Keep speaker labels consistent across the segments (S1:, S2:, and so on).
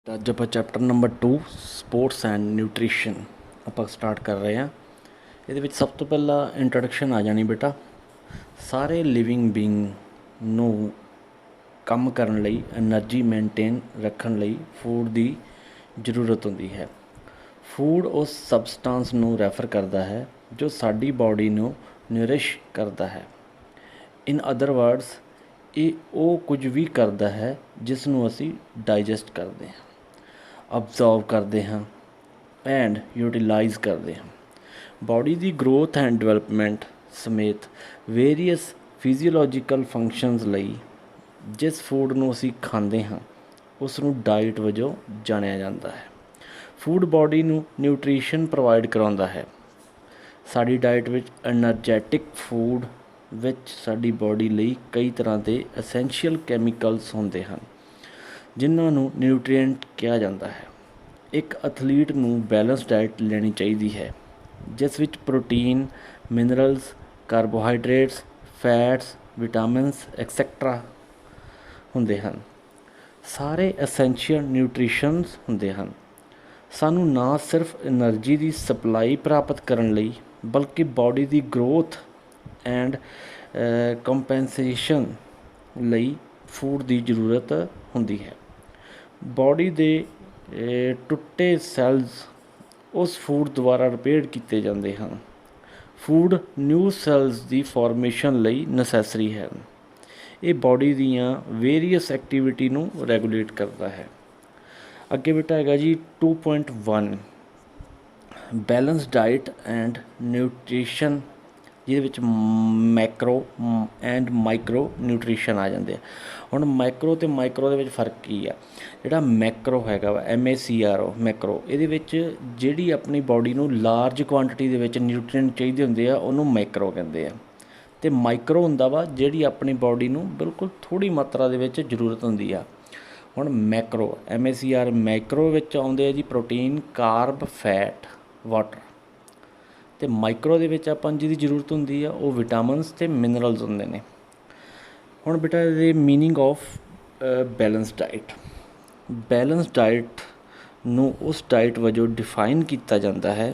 S1: ਅੱਜ ਆਪਾਂ chapter number 2 sports and nutrition ਆਪਾਂ ਸਟਾਰਟ ਕਰ ਰਹੇ ਹਾਂ। ਇਹਦੇ ਵਿੱਚ ਸਭ ਤੋਂ ਪਹਿਲਾਂ ਇੰਟਰੋਡਕਸ਼ਨ ਆ ਜਾਣੀ ਬੇਟਾ। ਸਾਰੇ ਲਿਵਿੰਗ ਬੀਇੰਗ ਨੂੰ ਕੰਮ ਕਰਨ ਲਈ, ਐਨਰਜੀ ਮੇਨਟੇਨ ਰੱਖਣ ਲਈ ਫੂਡ ਦੀ ਜ਼ਰੂਰਤ ਹੁੰਦੀ ਹੈ। ਫੂਡ ਉਸ ਸਬਸਟੈਂਸ ਨੂੰ ਰੈਫਰ ਕਰਦਾ ਹੈ ਜੋ ਸਾਡੀ ਬਾਡੀ ਨੂੰ ਨਿਊਰਿਸ਼ ਕਰਦਾ ਹੈ। ਇਨ ਅਦਰ ਵਰਡਸ, ਇਹ ਉਹ ਕੁਝ ਵੀ ਕਰਦਾ ਹੈ ਜਿਸ ਨੂੰ ਅਸੀਂ ਡਾਈਜੈਸਟ ਕਰਦੇ ਹਾਂ, ਅਬਜ਼ਰਵ ਕਰਦੇ ਹਾਂ ਐਂਡ ਯੂਟੀਲਾਈਜ਼ ਕਰਦੇ ਹਾਂ। Body the growth and development ਸਮੇਤ ਵੇਰੀਅਸ ਫਿਜ਼ੀਓਲੋਜੀਕਲ ਫੰਕਸ਼ਨਸ ਲਈ ਜਿਸ ਫੂਡ ਨੂੰ ਅਸੀਂ ਖਾਂਦੇ ਹਾਂ ਉਸ ਨੂੰ ਡਾਈਟ ਵਜੋਂ ਜਾਣਿਆ ਜਾਂਦਾ ਹੈ। ਫੂਡ ਬਾਡੀ ਨੂੰ ਨਿਊਟ੍ਰੀਸ਼ਨ ਪ੍ਰੋਵਾਈਡ ਕਰਾਉਂਦਾ ਹੈ। ਸਾਡੀ ਡਾਈਟ ਵਿੱਚ ਐਨਰਜੈਟਿਕ ਫੂਡ ਵਿੱਚ ਸਾਡੀ ਬਾਡੀ ਲਈ ਕਈ ਤਰ੍ਹਾਂ ਦੇ ਐਸੈਂਸ਼ੀਅਲ ਕੈਮੀਕਲਸ ਹੁੰਦੇ ਹਨ ਜਿਨ੍ਹਾਂ ਨੂੰ ਨਿਊਟ੍ਰੀਐਂਟ ਕਿਹਾ ਜਾਂਦਾ ਹੈ। ਇੱਕ ਐਥਲੀਟ ਨੂੰ ਬੈਲੈਂਸ ਡਾਈਟ ਲੈਣੀ ਚਾਹੀਦੀ ਹੈ ਜਿਸ ਵਿੱਚ protein, minerals, carbohydrates, fats, vitamins etcetera ਹੁੰਦੇ ਹਨ। ਸਾਰੇ ਐਸੈਂਸ਼ੀਅਲ ਨਿਊਟ੍ਰੀਸ਼ਨਸ ਹੁੰਦੇ ਹਨ। ਸਾਨੂੰ ਨਾ ਸਿਰਫ ਐਨਰਜੀ ਦੀ ਸਪਲਾਈ ਪ੍ਰਾਪਤ ਕਰਨ ਲਈ ਬਲਕਿ body the growth and compensation ਲਈ ਫੂਡ ਦੀ ਜ਼ਰੂਰਤ ਹੁੰਦੀ ਹੈ। ਬਾਡੀ ਦੇ ਟੁੱਟੇ ਸੈਲਜ਼ ਉਸ ਫੂਡ ਦੁਆਰਾ ਰਿਪੇਅਰ ਕੀਤੇ ਜਾਂਦੇ ਹਨ। ਫੂਡ ਨਿਊ ਸੈਲਜ਼ ਦੀ ਫਾਰਮੇਸ਼ਨ ਲਈ ਨੈਸੈਸਰੀ ਹੈ। ਇਹ ਬਾਡੀ ਦੀਆਂ ਵੇਰੀਅਸ ਐਕਟੀਵਿਟੀ ਨੂੰ ਰੈਗੂਲੇਟ ਕਰਦਾ ਹੈ। ਅੱਗੇ ਬੇਟਾ ਹੈਗਾ ਜੀ 2.1 ਬੈਲੈਂਸ ਡਾਈਟ ਐਂਡ ਨਿਊਟ੍ਰੀਸ਼ਨ, ਜਿਹਦੇ ਵਿੱਚ ਮੈਕਰੋ ਐਂਡ ਮਾਈਕਰੋ ਨਿਊਟ੍ਰੀਸ਼ਨ ਆ ਜਾਂਦੇ ਆ। ਹੁਣ ਮਾਈਕਰੋ ਅਤੇ ਮਾਈਕਰੋ ਦੇ ਵਿੱਚ ਫਰਕ ਕੀ ਆ? ਜਿਹੜਾ ਮੈਕਰੋ ਹੈਗਾ ਵਾ MACRO ਮੈਕਰੋ, ਇਹਦੇ ਵਿੱਚ ਜਿਹੜੀ ਆਪਣੀ ਬਾਡੀ ਨੂੰ ਲਾਰਜ ਕੁਆਂਟਿਟੀ ਦੇ ਵਿੱਚ ਨਿਊਟ੍ਰੀਐਂਟ ਚਾਹੀਦੇ ਹੁੰਦੇ ਆ ਉਹਨੂੰ ਮੈਕਰੋ ਕਹਿੰਦੇ ਆ। ਅਤੇ ਮਾਈਕਰੋ ਹੁੰਦਾ ਵਾ ਜਿਹੜੀ ਆਪਣੀ ਬਾਡੀ ਨੂੰ ਬਿਲਕੁਲ ਥੋੜ੍ਹੀ ਮਾਤਰਾ ਦੇ ਵਿੱਚ ਜ਼ਰੂਰਤ ਹੁੰਦੀ ਆ। ਹੁਣ ਮੈਕਰੋ MACR ਮੈਕਰੋ ਵਿੱਚ ਆਉਂਦੇ ਆ ਜੀ ਪ੍ਰੋਟੀਨ, ਕਾਰਬ, ਫੈਟ, ਵਾਟਰ। ਅਤੇ ਮਾਈਕਰੋ ਦੇ ਵਿੱਚ ਆਪਾਂ ਨੂੰ ਜਿਹਦੀ ਜ਼ਰੂਰਤ ਹੁੰਦੀ ਆ ਉਹ ਵਿਟਾਮਿਨਸ ਅਤੇ ਮਿਨਰਲਸ ਹੁੰਦੇ ਨੇ। ਹੁਣ ਬੇਟਾ ਇਹਦੇ meaning of balance diet. Balance diet ਨੂੰ ਉਸ ਡਾਈਟ ਵਜੋਂ ਡਿਫਾਈਨ ਕੀਤਾ ਜਾਂਦਾ ਹੈ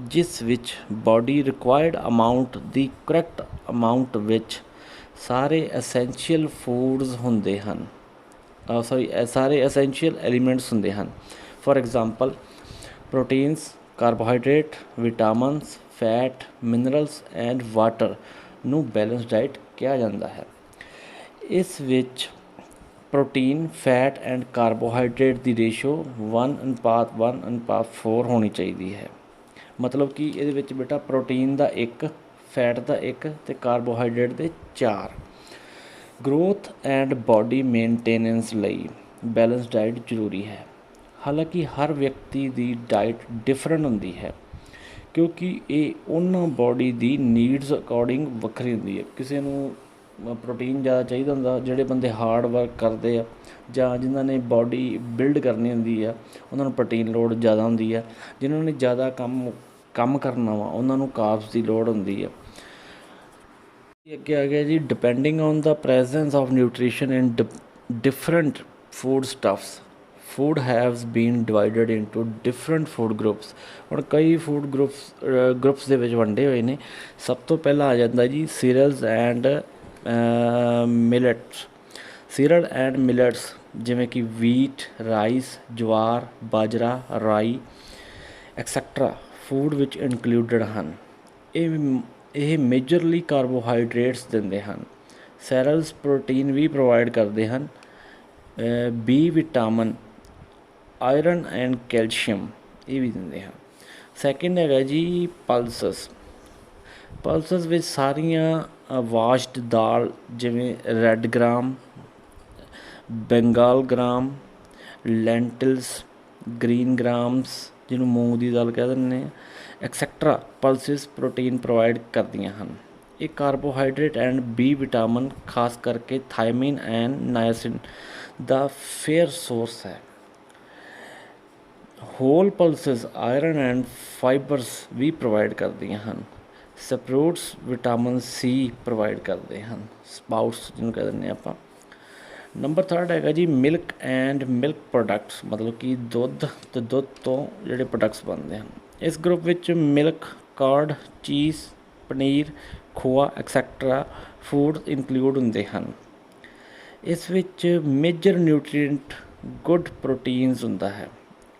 S1: ਜਿਸ ਵਿੱਚ ਬਾਡੀ ਰਿਕੁਆਇਰਡ ਅਮਾਊਂਟ ਦੀ ਕਰੈਕਟ ਅਮਾਊਂਟ ਵਿੱਚ ਸਾਰੇ ਐਸੈਂਸ਼ੀਅਲ ਫੂਡਸ ਹੁੰਦੇ ਹਨ, ਸਾਰੇ ਐਸੈਂਸ਼ੀਅਲ ਐਲੀਮੈਂਟਸ ਹੁੰਦੇ ਹਨ। For example proteins, carbohydrate, vitamins, fat, minerals and water ਨੂੰ ਬੈਲੈਂਸ ਡਾਈਟ ਕਿਹਾ ਜਾਂਦਾ ਹੈ। ਇਸ ਵਿੱਚ protein, fat and carbohydrate the ratio 1:1:4 ਹੋਣੀ ਚਾਹੀਦੀ ਹੈ। ਮਤਲਬ ਕਿ ਇਹਦੇ ਵਿੱਚ ਬੇਟਾ ਪ੍ਰੋਟੀਨ ਦਾ 1, ਫੈਟ ਦਾ 1 ਅਤੇ ਕਾਰਬੋਹਾਈਡਰੇਟ ਦੇ 4। ਗਰੋਥ ਐਂਡ ਬਾਡੀ ਮੇਨਟੇਨੈਂਸ ਲਈ ਬੈਲੈਂਸ ਡਾਈਟ ਜ਼ਰੂਰੀ ਹੈ। ਹਾਲਾਂਕਿ ਹਰ ਵਿਅਕਤੀ ਦੀ ਡਾਈਟ ਡਿਫਰੈਂਟ ਹੁੰਦੀ ਹੈ ਕਿਉਂਕਿ ਇਹ ਉਹਨਾਂ ਬਾਡੀ ਦੀ ਨੀਡਸ ਅਕੋਰਡਿੰਗ ਵੱਖਰੀ ਹੁੰਦੀ ਹੈ। ਕਿਸੇ ਨੂੰ ਪ੍ਰੋਟੀਨ ਜ਼ਿਆਦਾ ਚਾਹੀਦਾ ਹੁੰਦਾ, ਜਿਹੜੇ ਬੰਦੇ ਹਾਰਡ ਵਰਕ ਕਰਦੇ ਆ ਜਾਂ ਜਿਨ੍ਹਾਂ ਨੇ ਬਾਡੀ ਬਿਲਡ ਕਰਨੀ ਹੁੰਦੀ ਆ ਉਹਨਾਂ ਨੂੰ ਪ੍ਰੋਟੀਨ ਲੋੜ ਜ਼ਿਆਦਾ ਹੁੰਦੀ ਆ। ਜਿਨ੍ਹਾਂ ਨੇ ਜ਼ਿਆਦਾ ਕੰਮ ਕਰਨਾ ਵਾ ਉਹਨਾਂ ਨੂੰ ਕਾਰਬਸ ਦੀ ਲੋੜ ਹੁੰਦੀ ਆ। ਅੱਗੇ ਆ ਗਿਆ ਜੀ depending on the presence of nutrition in different food stuffs, food haves been divided into different food groups. ਹੁਣ ਕਈ ਫੂਡ ਗਰੁੱਪਸ ਦੇ ਵਿੱਚ ਵੰਡੇ ਹੋਏ ਨੇ। ਸਭ ਤੋਂ ਪਹਿਲਾਂ ਆ ਜਾਂਦਾ ਜੀ cereals and millets. Serial and millets ਜਿਵੇਂ ਕਿ ਵੀਟ, ਰਾਈਸ, ਜਵਾਰ, ਬਾਜਰਾ, ਰਾਈ ਐਕਸੈਕਟਰਾ ਫੂਡ ਵਿੱਚ ਇਨਕਲੂਡਡ ਹਨ। ਇਹ ਮੇਜਰਲੀ ਕਾਰਬੋਹਾਈਡਰੇਟਸ ਦਿੰਦੇ ਹਨ। ਸੈਰਲਸ ਪ੍ਰੋਟੀਨ ਵੀ ਪ੍ਰੋਵਾਈਡ ਕਰਦੇ ਹਨ। B vitamin, iron and calcium ਇਹ ਵੀ ਦਿੰਦੇ ਹਨ। ਸੈਕਿੰਡ ਹੈਗਾ ਜੀ ਪਲਸਸ। ਪਲਸਸ ਵਿੱਚ ਸਾਰੀਆਂ ਵਾਸ਼ਡ ਦਾਲ ਜਿਵੇਂ red gram, Bengal gram, lentils, green grams ਜਿਹਨੂੰ ਮੂੰਗ ਦੀ ਦਾਲ ਕਹਿ ਦਿੰਦੇ ਆ ਐਕਸੈਕਟਰਾ ਪਲਸਿਸ ਪ੍ਰੋਟੀਨ ਪ੍ਰੋਵਾਈਡ ਕਰਦੀਆਂ ਹਨ। ਇਹ ਕਾਰਬੋਹਾਈਡਰੇਟ ਐਂਡ ਬੀ ਵਿਟਾਮਿਨ ਖਾਸ ਕਰਕੇ ਥਾਇਮਿਨ ਐਂਡ ਨਾਇਸਿਨ ਦਾ ਫੇਅਰ ਸੋਰਸ ਹੈ। Whole pulses iron and fibres ਵੀ ਪ੍ਰੋਵਾਈਡ ਕਰਦੀਆਂ ਹਨ। ਸਪਰੂਟਸ ਵਿਟਾਮਿਨ C ਪ੍ਰੋਵਾਈਡ ਕਰਦੇ ਹਨ। ਸਪਾਊਟਸ ਜਿਹਨੂੰ ਕਹਿ ਦਿੰਦੇ ਆਪਾਂ। ਨੰਬਰ 3 ਹੈਗਾ ਜੀ ਮਿਲਕ ਐਂਡ ਮਿਲਕ ਪ੍ਰੋਡਕਟਸ, ਮਤਲਬ ਕਿ ਦੁੱਧ ਅਤੇ ਦੁੱਧ ਤੋਂ ਜਿਹੜੇ ਪ੍ਰੋਡਕਟਸ ਬਣਦੇ ਹਨ। ਇਸ ਗਰੁੱਪ ਵਿੱਚ ਮਿਲਕ, ਕਰਡ, ਚੀਜ਼, ਪਨੀਰ, ਖੋਆ ਐਕਸੈਟਰਾ ਫੂਡ ਇਨਕਲੂਡ ਹੁੰਦੇ ਹਨ। ਇਸ ਵਿੱਚ ਮੇਜਰ ਨਿਊਟਰੀਐਂਟ ਗੁੱਡ ਪ੍ਰੋਟੀਨਸ ਹੁੰਦਾ ਹੈ।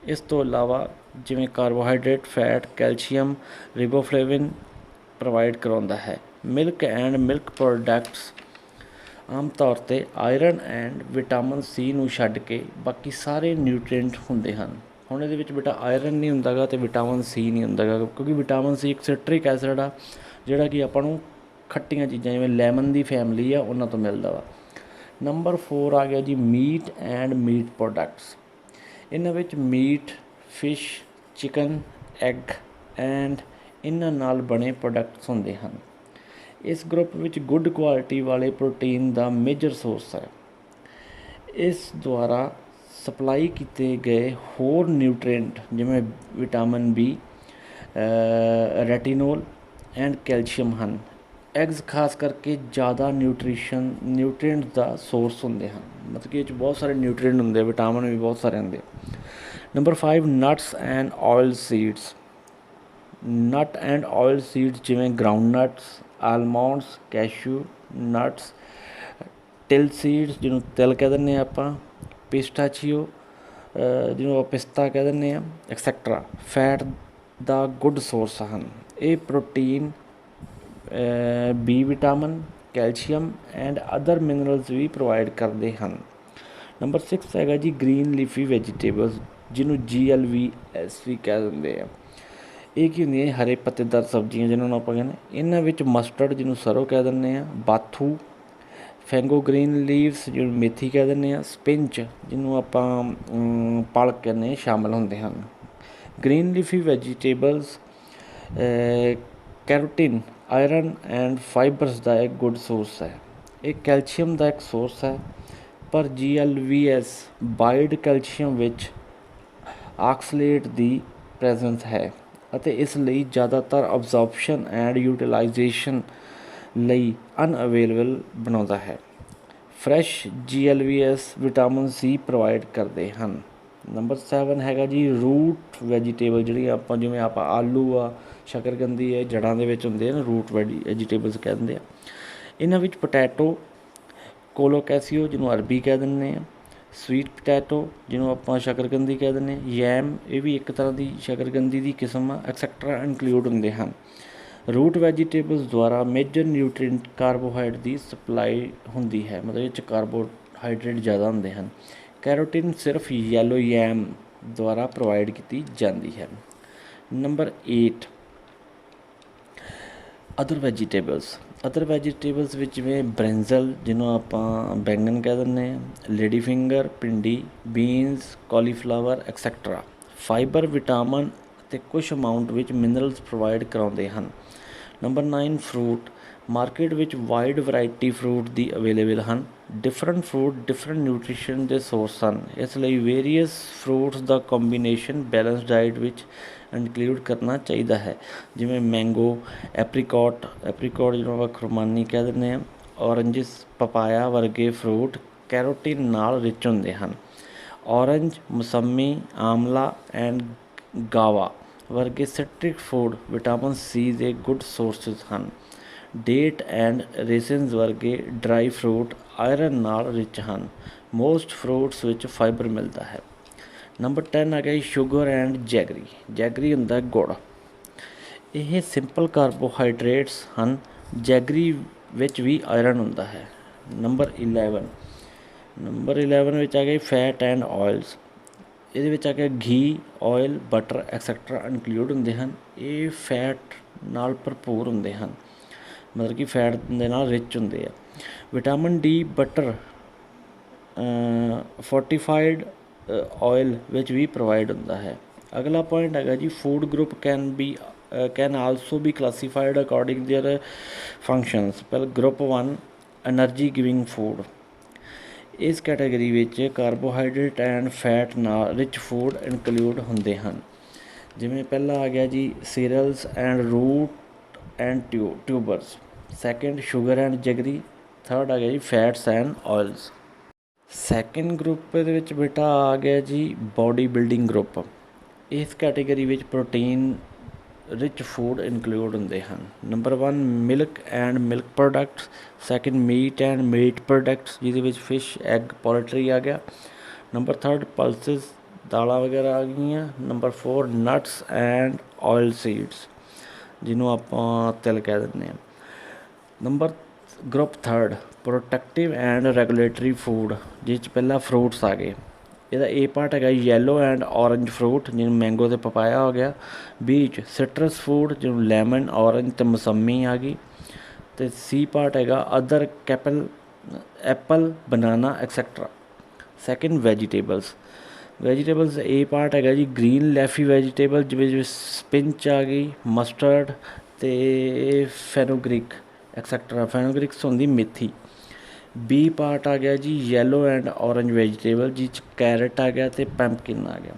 S1: ਇਸ ਤੋਂ ਇਲਾਵਾ ਜਿਵੇਂ ਕਾਰਬੋਹਾਈਡਰੇਟ, ਫੈਟ, ਕੈਲਸ਼ੀਅਮ, ਰਿਬੋਫਲੇਵਿਨ ਪ੍ਰੋਵਾਈਡ ਕਰਵਾਉਂਦਾ ਹੈ। ਮਿਲਕ ਐਂਡ ਮਿਲਕ ਪ੍ਰੋਡਕਟਸ ਆਮ ਤੌਰ 'ਤੇ ਆਇਰਨ ਐਂਡ ਵਿਟਾਮਿਨ ਸੀ ਨੂੰ ਛੱਡ ਕੇ ਬਾਕੀ ਸਾਰੇ ਨਿਊਟਰੀਐਂਟ ਹੁੰਦੇ ਹਨ। ਹੁਣ ਇਹਦੇ ਵਿੱਚ ਬੇਟਾ ਆਇਰਨ ਨਹੀਂ ਹੁੰਦਾ ਗਾ ਅਤੇ ਵਿਟਾਮਿਨ ਸੀ ਨਹੀਂ ਹੁੰਦਾ ਗਾ, ਕਿਉਂਕਿ ਵਿਟਾਮਿਨ ਸੀ ਇੱਕ ਸਿਟਰਿਕ ਐਸਿਡ ਆ ਜਿਹੜਾ ਕਿ ਆਪਾਂ ਨੂੰ ਖੱਟੀਆਂ ਚੀਜ਼ਾਂ ਜਿਵੇਂ ਲੈਮਨ ਦੀ ਫੈਮਿਲੀ ਆ ਉਹਨਾਂ ਤੋਂ ਮਿਲਦਾ ਵਾ। ਨੰਬਰ 4 ਆ ਗਿਆ ਜੀ ਮੀਟ ਐਂਡ ਮੀਟ ਪ੍ਰੋਡਕਟਸ। ਇਹਨਾਂ ਵਿੱਚ meat, fish, chicken, egg and ਇਹਨਾਂ ਨਾਲ ਬਣੇ ਪ੍ਰੋਡਕਟਸ ਹੁੰਦੇ ਹਨ। ਇਸ ਗਰੁੱਪ ਵਿੱਚ ਗੁੱਡ ਕੁਆਲਿਟੀ ਵਾਲੇ ਪ੍ਰੋਟੀਨ ਦਾ ਮੇਜਰ ਸੋਰਸ ਹੈ। ਇਸ ਦੁਆਰਾ ਸਪਲਾਈ ਕੀਤੇ ਗਏ ਹੋਰ ਨਿਊਟਰੀਐਂਟ ਜਿਵੇਂ vitamin B, retinol and calcium ਹਨ। ਐਗਜ਼ ਖਾਸ ਕਰਕੇ ਜ਼ਿਆਦਾ ਨਿਊਟਰੀਐਂਟ ਦਾ ਸੋਰਸ ਹੁੰਦੇ ਹਨ, ਮਤਲਬ ਕਿ ਇਹ 'ਚ ਬਹੁਤ ਸਾਰੇ ਨਿਊਟਰੀਐਂਟ ਹੁੰਦੇ, ਵਿਟਾਮਿਨ ਵੀ ਬਹੁਤ ਸਾਰੇ ਹੁੰਦੇ। Number 5 nuts and oil seeds. Nut and oil seeds ਜਿਵੇਂ ground nuts, almonds, cashew nuts, til seeds ਜਿਹਨੂੰ ਤਿਲ ਕਹਿ ਦਿੰਦੇ ਹਾਂ ਆਪਾਂ, ਪਿਸਟਾਚੀਓ ਜਿਹਨੂੰ ਆਪਾਂ ਪਿਸਤਾ ਕਹਿ ਦਿੰਦੇ ਹਾਂ ਐਕਸੈਟਰਾ ਫੈਟ ਦਾ ਗੁੱਡ ਸੋਰਸ ਹਨ। ਇਹ protein, B vitamin, calcium and other minerals ਵੀ ਪ੍ਰੋਵਾਈਡ ਕਰਦੇ ਹਨ। ਨੰਬਰ 6 ਹੈਗਾ ਜੀ ਗ੍ਰੀਨ ਲੀਫੀ ਵੈਜੀਟੇਬਲਸ ਜਿਹਨੂੰ GLVS ਵੀ ਕਹਿ ਦਿੰਦੇ ਆ। ਇਹ ਕੀ ਹੁੰਦੀਆਂ ਹਰੇ ਪੱਤੇਦਾਰ ਸਬਜ਼ੀਆਂ ਜਿਹਨਾਂ ਨੂੰ ਆਪਾਂ ਕਹਿੰਦੇ, ਇਹਨਾਂ ਵਿੱਚ ਮਸਟਰਡ ਜਿਹਨੂੰ ਸਰੋਂ ਕਹਿ ਦਿੰਦੇ ਹਾਂ, ਬਾਥੂ, ਫੈਂਗੋ ਗ੍ਰੀਨ ਲੀਵਸ ਜਿਹਨੂੰ ਮੇਥੀ ਕਹਿ ਦਿੰਦੇ ਹਾਂ, ਸਪਿੰਚ ਜਿਹਨੂੰ ਆਪਾਂ ਪਾਲਕ ਕਹਿੰਦੇ ਹਾਂ ਸ਼ਾਮਲ ਹੁੰਦੇ ਹਨ। Green leafy vegetables carotene, iron and fibres ਦਾ ਇੱਕ ਗੁੱਡ ਸੋਰਸ ਹੈ। ਇਹ ਕੈਲਸ਼ੀਅਮ ਦਾ ਇੱਕ ਸੋਰਸ ਹੈ, ਪਰ GLVS ਬਾਈਡ ਕੈਲਸ਼ੀਅਮ ਵਿੱਚ ਆਕਸਲੇਟ ਦੀ ਪ੍ਰੈਜ਼ੈਂਸ ਹੈ ਅਤੇ ਇਸ ਲਈ ਜ਼ਿਆਦਾਤਰ ਅਬਜ਼ੌਰਪਸ਼ਨ ਐਂਡ ਯੂਟੀਲਾਈਜੇਸ਼ਨ ਲਈ ਅਨਅਵੇਲੇਬਲ ਬਣਾਉਂਦਾ ਹੈ। Fresh GLVS vitamin C provide ਕਰਦੇ ਹਨ। ਨੰਬਰ 7 ਹੈਗਾ ਜੀ ਰੂਟ ਵੈਜੀਟੇਬਲ, ਜਿਹੜੀ ਆਪਾਂ ਜਿਵੇਂ ਆਪਾਂ ਆਲੂ ਆ, ਸ਼ਕਰਕੰਦੀ ਹੈ, ਜੜ੍ਹਾਂ ਦੇ ਵਿੱਚ ਹੁੰਦੇ ਆ ਨਾ, ਰੂਟ ਵੈਜੀਟੇਬਲਸ ਕਹਿ ਦਿੰਦੇ ਆ। ਇਹਨਾਂ ਵਿੱਚ ਪੋਟੈਟੋ, ਕੋਲੋਕੈਸੀਓ ਜਿਹਨੂੰ ਅਰਬੀ ਕਹਿ ਦਿੰਦੇ ਹਾਂ, ਸਵੀਟ ਪੋਟੈਟੋ ਜਿਹਨੂੰ ਆਪਾਂ ਸ਼ਕਰਕੰਦੀ ਕਹਿ ਦਿੰਦੇ ਹਾਂ, ਯੈਮ ਇਹ ਵੀ ਇੱਕ ਤਰ੍ਹਾਂ ਦੀ ਸ਼ਕਰਕੰਦੀ ਦੀ ਕਿਸਮ ਆ, ਐਕਸੈਟਰਾ ਇਨਕਲੂਡ ਹੁੰਦੇ ਹਨ। ਰੂਟ ਵੈਜੀਟੇਬਲਸ ਦੁਆਰਾ ਮੇਜਰ ਨਿਊਟਰੀਐਂਟ ਕਾਰਬੋਹਾਈਡਰੇਟ ਦੀ ਸਪਲਾਈ ਹੁੰਦੀ ਹੈ, ਮਤਲਬ ਇਹ 'ਚ ਕਾਰਬੋਹਾਈਡਰੇਟ ਜ਼ਿਆਦਾ ਹੁੰਦੇ ਹਨ। ਕੈਰੋਟਿਨ ਸਿਰਫ ਯੈਲੋ ਯੈਮ ਦੁਆਰਾ ਪ੍ਰੋਵਾਈਡ ਕੀਤੀ ਜਾਂਦੀ ਹੈ। Number 8 other vegetables. Other vegetables ਵਿੱਚ ਜਿਵੇਂ ਬ੍ਰਿੰਜਲ ਜਿਹਨੂੰ ਆਪਾਂ ਬੈਂਗਣ ਕਹਿ ਦਿੰਦੇ ਹਾਂ, ਲੇਡੀ ਫਿੰਗਰ, ਭਿੰਡੀ, ਬੀਨਸ, ਕਾਲੀਫਲਾਵਰ ਐਕਸੈਟਰਾ ਫਾਈਬਰ, ਵਿਟਾਮਿਨ ਅਤੇ ਕੁਛ ਅਮਾਊਂਟ ਵਿੱਚ ਮਿਨਰਲਸ ਪ੍ਰੋਵਾਈਡ ਕਰਾਉਂਦੇ ਹਨ। Number 9 fruit. ਮਾਰਕੀਟ ਵਿੱਚ ਵਾਈਡ ਵੈਰਾਈਟੀ ਫਰੂਟ ਦੀ ਅਵੇਲੇਬਲ ਹਨ। ਡਿਫਰੈਂਟ ਫਰੂਟ ਡਿਫਰੈਂਟ ਨਿਊਟ੍ਰੀਸ਼ਨ ਦੇ ਸੋਰਸ ਹਨ, ਇਸ ਲਈ ਵੇਰੀਅਸ ਫਰੂਟਸ ਦਾ ਕੰਬੀਨੇਸ਼ਨ ਬੈਲੈਂਸ ਡਾਈਟ ਵਿੱਚ ਇਨਕਲੂਡ ਕਰਨਾ ਚਾਹੀਦਾ ਹੈ। ਜਿਵੇਂ ਮੈਂਗੋ, ਐਪਰੀਕੋਟ ਜਿਹਨੂੰ ਆਪਾਂ ਖੁਰਮਾਨੀ ਕਹਿ ਦਿੰਦੇ ਹਾਂ, ਔਰੰਜਿਸ, ਪਪਾਇਆ ਵਰਗੇ ਫਰੂਟ ਕੈਰੋਟਿਨ ਨਾਲ ਰਿਚ ਹੁੰਦੇ ਹਨ। ਔਰੰਜ, ਮੌਸਮੀ, ਆਮਲਾ ਐਂਡ ਗਾਵਾ ਵਰਗੇ ਸਿਟਰਿਕ ਫੂਡ ਵਿਟਾਮਿਨ ਸੀ ਦੇ ਗੁੱਡ ਸੋਰਸਿਸ ਹਨ। ਡੇਟ ਐਂਡ ਰੇਸਿਨਸ ਵਰਗੇ ਡਰਾਈ ਫਰੂਟ ਆਇਰਨ ਨਾਲ ਰਿਚ ਹਨ। ਮੋਸਟ ਫਰੂਟਸ ਵਿੱਚ ਫਾਈਬਰ ਮਿਲਦਾ ਹੈ। ਨੰਬਰ 10 ਆ ਗਿਆ ਸ਼ੂਗਰ ਐਂਡ ਜੈਗਰੀ। ਜੈਗਰੀ ਹੁੰਦਾ ਗੁੜ। ਇਹ ਸਿੰਪਲ ਕਾਰਬੋਹਾਈਡਰੇਟਸ ਹਨ। ਜੈਗਰੀ ਵਿੱਚ ਵੀ ਆਇਰਨ ਹੁੰਦਾ ਹੈ। ਨੰਬਰ 11 ਵਿੱਚ ਆ ਗਿਆ ਫੈਟ ਐਂਡ ਆਇਲਸ। ਇਹਦੇ ਵਿੱਚ ਆ ਗਿਆ ਘੀ, ਆਇਲ, ਬਟਰ ਐਕਸੈਟਰਾ ਇਨਕਲੂਡ ਹੁੰਦੇ ਹਨ। ਇਹ ਫੈਟ ਨਾਲ ਭਰਪੂਰ ਹੁੰਦੇ ਹਨ, ਮਤਲਬ ਕਿ ਫੈਟ ਦੇ ਨਾਲ ਰਿਚ ਹੁੰਦੇ ਆ। Vitamin D butter fortified oil ਵਿੱਚ ਵੀ ਪ੍ਰੋਵਾਈਡ ਹੁੰਦਾ ਹੈ। ਅਗਲਾ ਪੁਆਇੰਟ ਹੈਗਾ ਜੀ food group can also be classified according their functions. ਪਹਿਲਾਂ ਗਰੁੱਪ 1 ਐਨਰਜੀ ਗਿਵਿੰਗ ਫੂਡ। ਇਸ ਕੈਟਾਗਰੀ ਵਿੱਚ ਕਾਰਬੋਹਾਈਡਰੇਟ ਐਂਡ ਫੈਟ ਨਾਲ ਰਿਚ ਫੂਡ ਇਨਕਲੂਡ ਹੁੰਦੇ ਹਨ। ਜਿਵੇਂ ਪਹਿਲਾ ਆ ਗਿਆ ਜੀ cereals and root and tubers. Second sugar and jaggery. Third ਆ ਗਿਆ ਜੀ fats and oils. Second group ਦੇ ਵਿੱਚ ਬੇਟਾ ਆ ਗਿਆ ਜੀ ਬੋਡੀ ਬਿਲਡਿੰਗ ਗਰੁੱਪ। ਇਸ ਕੈਟੇਗਰੀ ਵਿੱਚ ਪ੍ਰੋਟੀਨ ਰਿਚ ਫੂਡ ਇਨਕਲੂਡ ਹੁੰਦੇ ਹਨ। Number 1 milk and milk products, second meat and meat products ਜਿਹਦੇ ਵਿੱਚ ਫਿਸ਼, ਐਗ, ਪੋਲਟਰੀ ਆ ਗਿਆ। ਨੰਬਰ 3 ਪਲਸਿਸ, ਦਾਲਾਂ ਵਗੈਰਾ ਆ ਗਈਆਂ। Number 4 nuts and oil seeds ਜਿਹਨੂੰ ਆਪਾਂ ਤਿਲ ਕਹਿ ਦਿੰਦੇ ਹਾਂ। Number group 3 protective and regulatory food, ਜਿਸ 'ਚ ਪਹਿਲਾਂ ਫਰੂਟਸ ਆ ਗਏ। ਇਹਦਾ ਏ ਪਾਰਟ ਹੈਗਾ ਯੈਲੋ ਐਂਡ ਔਰੰਜ ਫਰੂਟ ਜਿਹਨੂੰ ਮੈਂਗੋ ਅਤੇ ਪਪਾਇਆ ਹੋ ਗਿਆ। ਬੀ 'ਚ ਸਿਟਰਸ ਫੂਡ ਜਿਹਨੂੰ ਲੈਮਨ, ਔਰੰਜ ਅਤੇ ਮੌਸੰਮੀ ਆ ਗਈ। ਅਤੇ ਸੀ ਪਾਰਟ ਹੈਗਾ other Apple, banana etcetera. Second vegetables A part ਹੈਗਾ ਜੀ ਗ੍ਰੀਨ ਲੈਫੀ ਵੈਜੀਟੇਬਲ ਜਿਵੇਂ ਸਪਿੰਚ ਆ ਗਈ, ਮਸਟਰਡ ਅਤੇ ਫੈਨੋਗ੍ਰਿਕ ਐਕਸੈਟਰਾ। ਫੈਨੋਗ੍ਰਿਕਸ ਹੁੰਦੀ ਮੇਥੀ। ਬੀ ਪਾਰਟ ਆ ਗਿਆ ਜੀ ਯੈਲੋ ਐਂਡ ਔਰੰਜ ਵੈਜੀਟੇਬਲ ਜਿਸ 'ਚ ਕੈਰਟ ਆ ਗਿਆ ਅਤੇ ਪੈਂਪਕਿਨ ਆ ਗਿਆ।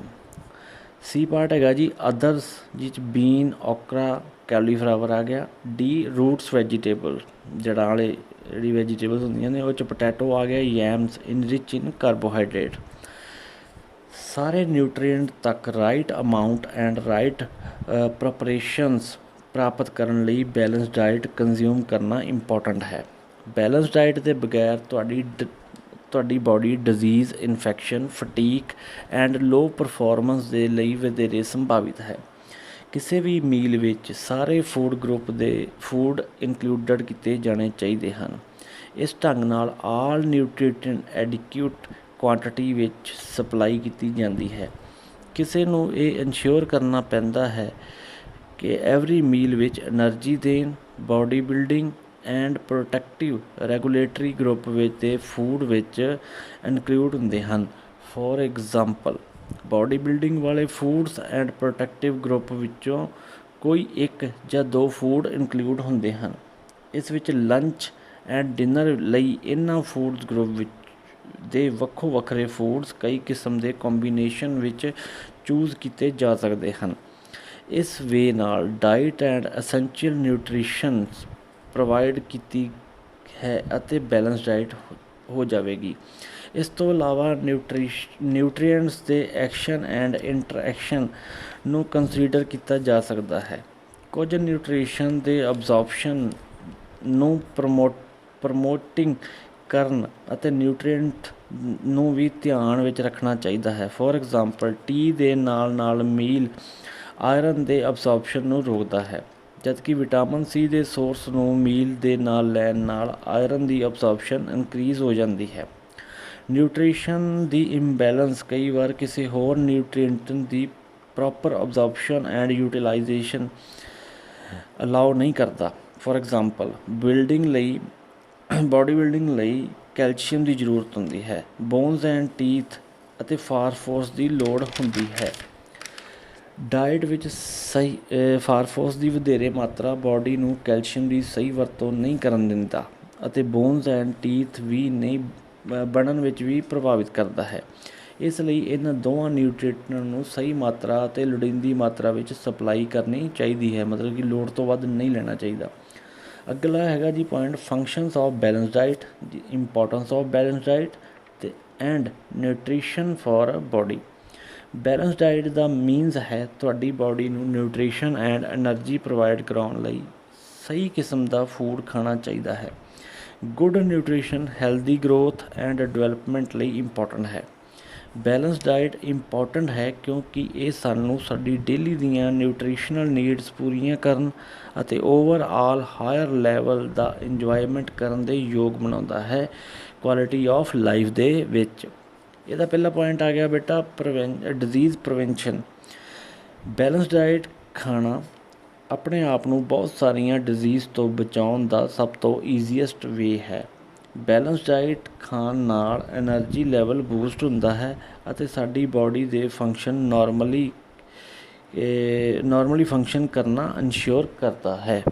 S1: ਸੀ ਪਾਰਟ ਹੈਗਾ ਜੀ ਅਦਰਸ ਜਿਸ 'ਚ ਬੀਨ, ਓਕਰਾ, ਕੈਲੀਫਲਾਵਰ ਆ ਗਿਆ। ਡੀ ਰੂਟਸ ਵੈਜੀਟੇਬਲ, ਜੜ੍ਹਾਂ ਵਾਲੇ ਜਿਹੜੀ ਵੈਜੀਟੇਬਲਸ ਹੁੰਦੀਆਂ ਨੇ ਉਹ 'ਚ ਪੋਟੈਟੋ ਆ ਗਿਆ, ਯੈਮਸ ਰਿਚ ਇਨ ਕਾਰਬੋਹਾਈਡਰੇਟ। ਸਾਰੇ ਨਿਊਟਰੀਐਂਟ ਤੱਕ right amount and right preparations ਪ੍ਰਾਪਤ ਕਰਨ ਲਈ ਬੈਲੈਂਸ ਡਾਈਟ ਕੰਜ਼ਿਊਮ ਕਰਨਾ ਇੰਪੋਰਟੈਂਟ ਹੈ। ਬੈਲੈਂਸ ਡਾਈਟ ਦੇ ਬਗੈਰ ਤੁਹਾਡੀ body disease, infection, fatigue and low performance ਦੇ ਲਈ ਵਧੇਰੇ ਸੰਭਾਵਿਤ ਹੈ। ਕਿਸੇ ਵੀ ਮੀਲ ਵਿੱਚ ਸਾਰੇ ਫੂਡ ਗਰੁੱਪ ਦੇ ਫੂਡ ਇਨਕਲੂਡਡ ਕੀਤੇ ਜਾਣੇ ਚਾਹੀਦੇ ਹਨ। ਇਸ ਢੰਗ ਨਾਲ ਆਲ ਨਿਊਟ੍ਰੀਐਂਟ ਐਡਿਕਿਊਟ ਕੁਆਂਟਿਟੀ ਵਿੱਚ ਸਪਲਾਈ ਕੀਤੀ ਜਾਂਦੀ ਹੈ। ਕਿਸੇ ਨੂੰ ਇਹ ਇਨਸ਼ੋਰ ਕਰਨਾ ਪੈਂਦਾ ਹੈ ਕਿ ਐਵਰੀ ਮੀਲ ਵਿੱਚ ਐਨਰਜੀ ਦੇਣ, body building and protective regulatory group ਵਿੱਚ ਦੇ ਫੂਡ ਵਿੱਚ ਇਨਕਲੂਡ ਹੁੰਦੇ ਹਨ। ਫੋਰ ਐਗਜ਼ਾਮਪਲ ਬਾਡੀ ਬਿਲਡਿੰਗ ਵਾਲੇ ਫੂਡਸ ਐਂਡ ਪ੍ਰੋਟੈਕਟਿਵ ਗਰੁੱਪ ਵਿੱਚੋਂ ਕੋਈ ਇੱਕ ਜਾਂ ਦੋ ਫੂਡ ਇਨਕਲੂਡ ਹੁੰਦੇ ਹਨ। ਇਸ ਵਿੱਚ ਲੰਚ ਐਂਡ ਡਿਨਰ ਲਈ ਇਹਨਾਂ ਫੂਡਸ ਗਰੁੱਪ ਵਿੱਚ ਦੇ ਵੱਖੋ ਵੱਖਰੇ ਫੂਡਸ ਕਈ ਕਿਸਮ ਦੇ ਕੰਬੀਨੇਸ਼ਨ ਵਿੱਚ ਚੂਜ਼ ਕੀਤੇ ਜਾ ਸਕਦੇ ਹਨ। ਇਸ ਵੇ ਨਾਲ diet and essential nutrition provide ਕੀਤੀ ਹੈ ਅਤੇ ਬੈਲੈਂਸ ਡਾਈਟ ਹੋ ਜਾਵੇਗੀ। ਇਸ ਤੋਂ ਇਲਾਵਾ ਨਿਊਟ੍ਰੀਐਂਟਸ ਦੇ ਐਕਸ਼ਨ ਐਂਡ ਇੰਟਰੈਕਸ਼ਨ ਨੂੰ ਕੰਸੀਡਰ ਕੀਤਾ ਜਾ ਸਕਦਾ ਹੈ। ਕੁਝ ਨਿਊਟ੍ਰੀਸ਼ਨ ਦੇ ਅਬਜ਼ੌਰਪਸ਼ਨ ਨੂੰ ਪ੍ਰਮੋਟਿੰਗ ਕਰਨ ਅਤੇ ਨਿਊਟ੍ਰੀਐਂਟ ਨੂੰ ਵੀ ਧਿਆਨ ਵਿੱਚ ਰੱਖਣਾ ਚਾਹੀਦਾ ਹੈ। ਫੋਰ ਐਗਜ਼ਾਮਪਲ ਟੀ ਦੇ ਨਾਲ ਮੀਲ ਆਇਰਨ ਦੇ ਅਬਜ਼ੌਰਪਸ਼ਨ ਨੂੰ ਰੋਕਦਾ ਹੈ, ਜਦਕਿ ਵਿਟਾਮਿਨ ਸੀ ਦੇ ਸੋਰਸ ਨੂੰ ਮੀਲ ਦੇ ਨਾਲ ਲੈਣ ਨਾਲ ਆਇਰਨ ਦੀ ਅਬਜ਼ੌਰਪਸ਼ਨ ਇਨਕਰੀਜ਼ ਹੋ ਜਾਂਦੀ ਹੈ। ਨਿਊਟ੍ਰੀਸ਼ਨ ਦੀ ਇੰਬੈਲੈਂਸ ਕਈ ਵਾਰ ਕਿਸੇ ਹੋਰ nutrient the proper ਅਬਜ਼ੌਰਪਸ਼ਨ and utilisation allow ਨਹੀਂ ਕਰਦਾ। ਫੋਰ ਐਗਜ਼ਾਮਪਲ ਬਾਡੀ ਬਿਲਡਿੰਗ ਲਈ ਕੈਲਸ਼ੀਅਮ ਦੀ ਜ਼ਰੂਰਤ ਹੁੰਦੀ ਹੈ, ਬੋਨਸ ਐਂਡ ਟੀਥ ਅਤੇ ਫਾਸਫੋਰਸ ਦੀ ਲੋੜ ਹੁੰਦੀ ਹੈ। ਡਾਈਟ ਵਿੱਚ ਫਾਸਫੋਰਸ ਦੀ ਵਧੇਰੇ ਮਾਤਰਾ ਬਾਡੀ ਨੂੰ ਕੈਲਸ਼ੀਅਮ ਦੀ ਸਹੀ ਵਰਤੋਂ ਨਹੀਂ ਕਰਨ ਦਿੰਦਾ ਅਤੇ ਬੋਨਸ ਐਂਡ ਟੀਥ ਵੀ ਨਹੀਂ ਬਣਨ ਵਿੱਚ ਵੀ ਪ੍ਰਭਾਵਿਤ ਕਰਦਾ ਹੈ। ਇਸ ਲਈ ਇਹਨਾਂ ਦੋਵਾਂ ਨਿਊਟ੍ਰੀਐਂਟਾਂ ਨੂੰ ਸਹੀ ਮਾਤਰਾ ਅਤੇ ਲੋੜੀਂਦੀ ਮਾਤਰਾ ਵਿੱਚ ਸਪਲਾਈ ਕਰਨੀ ਚਾਹੀਦੀ ਹੈ, ਮਤਲਬ ਕਿ ਲੋੜ ਤੋਂ ਵੱਧ ਨਹੀਂ ਲੈਣਾ ਚਾਹੀਦਾ। ਅਗਲਾ ਹੈਗਾ ਜੀ point functions of balance diet, importance of balance diet ਅਤੇ and nutrition for body. Balance diet ਦਾ ਮੀਨਸ ਹੈ ਤੁਹਾਡੀ ਬਾਡੀ ਨੂੰ ਨਿਊਟ੍ਰੀਸ਼ਨ ਐਂਡ ਐਨਰਜੀ ਪ੍ਰੋਵਾਈਡ ਕਰਾਉਣ ਲਈ ਸਹੀ ਕਿਸਮ ਦਾ ਫੂਡ ਖਾਣਾ ਚਾਹੀਦਾ ਹੈ। Good nutrition healthy growth and development ਲਈ ਇੰਪੋਰਟੈਂਟ ਹੈ। ਬੈਲੈਂਸ ਡਾਈਟ ਇੰਪੋਰਟੈਂਟ ਹੈ ਕਿਉਂਕਿ ਇਹ ਸਾਨੂੰ ਸਾਡੀ ਡੇਲੀ ਦੀਆਂ ਨਿਊਟ੍ਰੀਸ਼ਨਲ ਨੀਡਸ ਪੂਰੀਆਂ ਕਰਨ ਅਤੇ ਓਵਰਆਲ ਹਾਇਰ ਲੈਵਲ ਦਾ ਇੰਜੋਏਮੈਂਟ ਕਰਨ ਦੇ ਯੋਗ ਬਣਾਉਂਦਾ ਹੈ ਕੁਆਲਿਟੀ ਆਫ ਲਾਈਫ ਦੇ ਵਿੱਚ। ਇਹਦਾ ਪਹਿਲਾ ਪੁਆਇੰਟ ਆ ਗਿਆ ਬੇਟਾ ਡਿਜ਼ੀਜ਼ ਪ੍ਰੀਵੈਂਸ਼ਨ। ਬੈਲੈਂਸ ਡਾਈਟ ਖਾਣਾ ਆਪਣੇ ਆਪ ਨੂੰ ਬਹੁਤ ਸਾਰੀਆਂ ਡਿਜ਼ੀਜ਼ ਤੋਂ ਬਚਾਉਣ ਦਾ ਸਭ ਤੋਂ ਈਜ਼ੀਐਸਟ ਵੇ ਹੈ। ਬੈਲੈਂਸ ਡਾਈਟ ਖਾਣ ਨਾਲ ਐਨਰਜੀ ਲੈਵਲ ਬੂਸਟ ਹੁੰਦਾ ਹੈ ਅਤੇ ਸਾਡੀ ਬਾਡੀ ਦੇ ਫੰਕਸ਼ਨ ਨਾਰਮਲੀ ਫੰਕਸ਼ਨ ਕਰਨਾ ਇਨਸ਼ੋਰ ਕਰਦਾ ਹੈ।